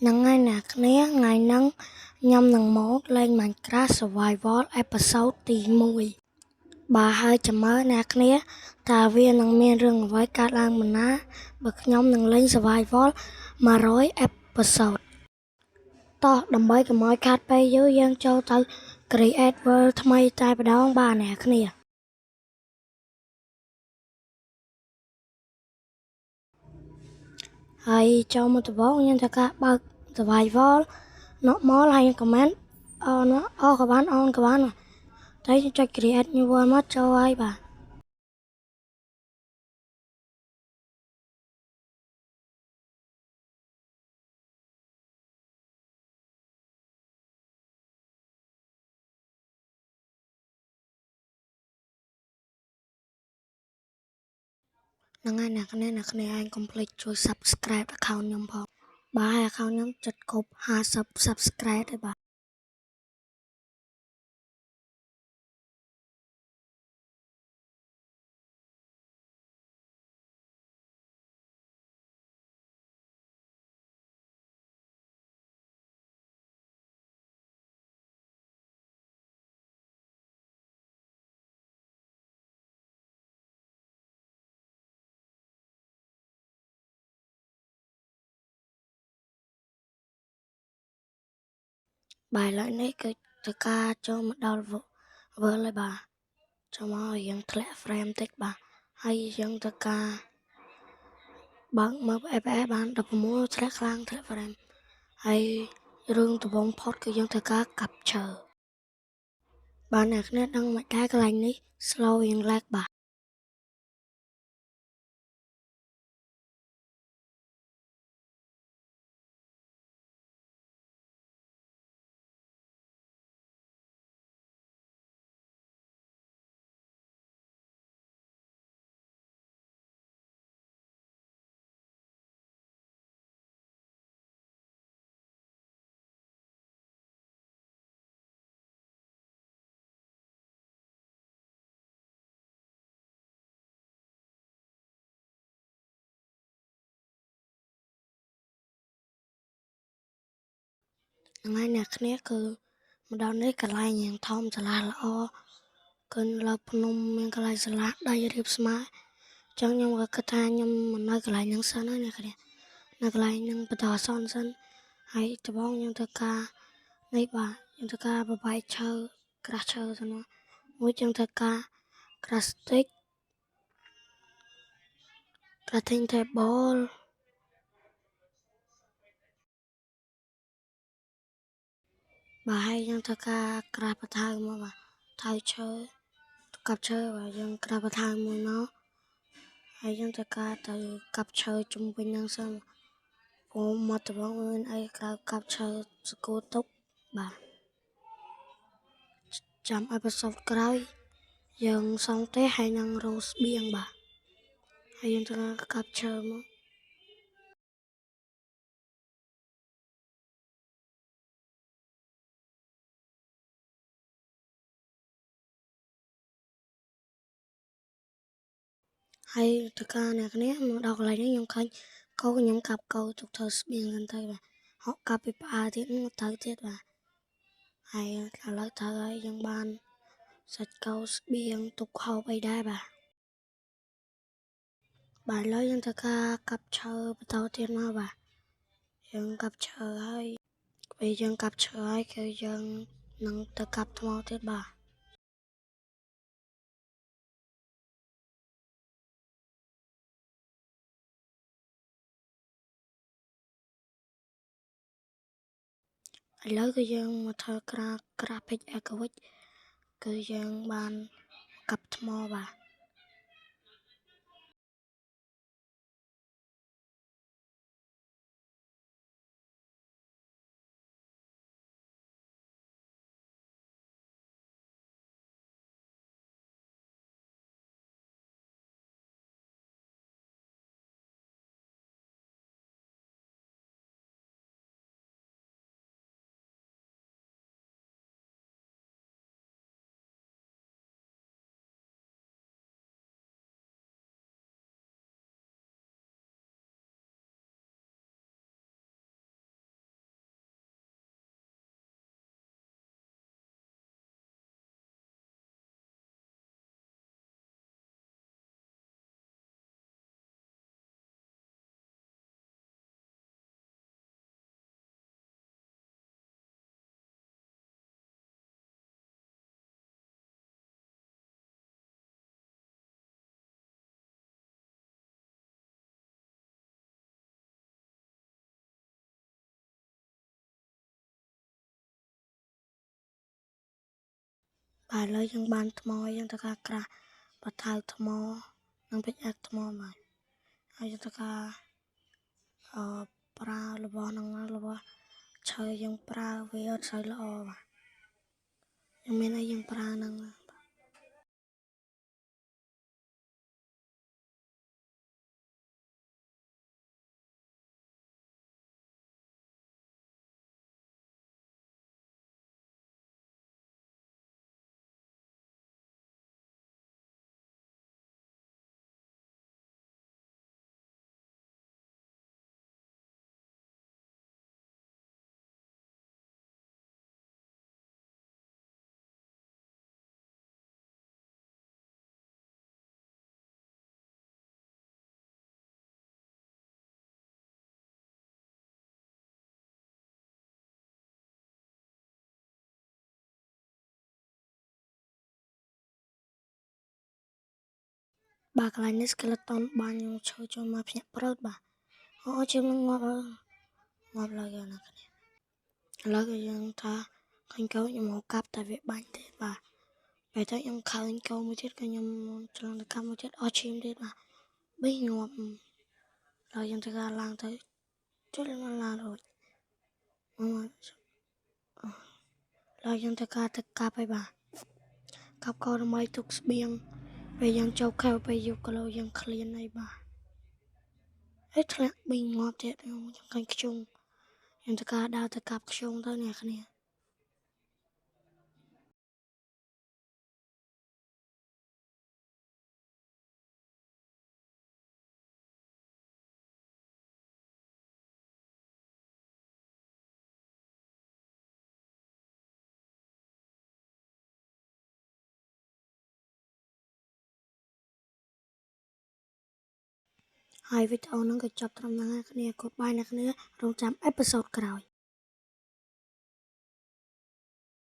Nắng ngày nè, ngày nắng nhâm nắng mốt lên Minecraft Survival Episode ទី1 bàហើយចាំមើលអ្នកគ្នាតើវានឹងមានរឿងអ្វីកើតឡើងមិនណាបើខ្ញុំនឹងលេង Survival 100 Episode តោះដើម្បីកុំឲ្យខាតពេលយូរយើងចូលទៅ Create World ថ្មីតែម្ដងបាទអ្នកគ្នាហើយចូលមកដំបូងខ្ញុំត្រូវការបើក Survival normal ហើយ comment on ក៏បាន on ក៏បានតែចុច create new world មកចូលហើយបាទហ្នឹងហើយអ្នកគ្នាឯងកុំភ្លេចជួយ subscribe account ខ្ញុំផងបាទហើយ account ខ្ញុំជិតគ្រប់50 subscribe ហើយបាទឥឡូវនេះគឺធ្វើការចូលមកដល់ world ហើយបាទចូលមកយើងធ្លាក់ frame តិចបាទហើយយើងធ្វើការបើកមើល FPS បាន16ធ្លាក់ខ្លាំងធ្លាក់ frame ហើយរឿងដំបូងផុតគឺយើងធ្វើការ capture បាទអ្នកគ្នាដឹងមិនដែរកន្លែងនេះ slow រៀង lag បាទហ្នឹងហើយអ្នកគ្នាគឺមកដល់នេះកន្លែងយ៉ាងធំឆ្លាស់ល្អគឺលើភ្នំមានកន្លែងឆ្លាស់ដីរាបស្មើចឹងខ្ញុំក៏គិតថាខ្ញុំមិននៅកន្លែងហ្នឹងសិនហើយអ្នកគ្នានៅកន្លែងហ្នឹងបន្តអសន្នសិនហើយត្បូងខ្ញុំធ្វើការនេះបាទខ្ញុំធ្វើការបបែកឈើក្រាស់ឈើទៅនោះមួយខ្ញុំធ្វើការ crafting crafting table បាទហើយខ្ញុំធ្វើការក្រាស់បន្ថែមមកបាទថៅឈើកាប់ឈើបាទយើងក្រាស់បន្ថែមមួយមកហើយយើងធ្វើការទៅកាប់ឈើជុំវិញហ្នឹងសិនព្រោះមកត្បូងមានអីក្រៅកាប់ឈើស្គួរទុកបាទចាំអេពីសូតក្រោយយើងសង់ផ្ទះហើយនឹងរោស្បៀងបាទហើយយើងធ្វើការកាប់ឈើមកហើយធ្វើការអ្នកគ្នាមកដល់កន្លែងនេះខ្ញុំឃើញកោខ្ញុំកាប់កោទុកធ្វើស្បៀងសិនទៅបាទហកកាប់ពីផ្អើលទៀតមកទៅទៀតបាទហើយឥឡូវទៅហើយយើងបានសាច់កោស្បៀងទុកហូបអីដែរបាទឥឡូវយើងធ្វើការកាប់ឈើបន្តទៀតមកបាទយើងកាប់ឈើហើយពេលយើងកាប់ឈើហើយគឺយើងនឹងទៅកាប់ថ្មទៀតបាទឥឡូវគឺយើងមកធ្វើក្រាស់ពេជ្រអេកវិចគឺយើងបានកាប់ថ្មបាទ bài lấy dân ban thmoi dân ta ca cra bà thao thmo nâng bích ác thmo mà ai dân ta ca pra là bò nâng là bò chơi dân pra về ở chơi là o mà dân mình ai dân pra nâng bà cái này skeleton ban nhung chơi cho mà phép prot bà họ chơi nó ngọt là cái này là cái dân ta khánh câu nhưng mà cáp tại việc bánh thế bà vậy thôi em khao anh câu một chút cái nhung cho nó cam một chút ở chim đấy bà bây ngọt là dân ta ra lang tới chút là rồi mà là dân ta ca thực cáp ấy bà cáp câu nó mấy tục biếng bây dân châu kheo bây giờ có lâu dân clean này bà hết lẽ bình ngọt thế không canh chung dân ta ca đào thực cáp chung thôi nè cái này hai video nó có chụp trong này cái này cột bài này cái này trong trăm episode rồi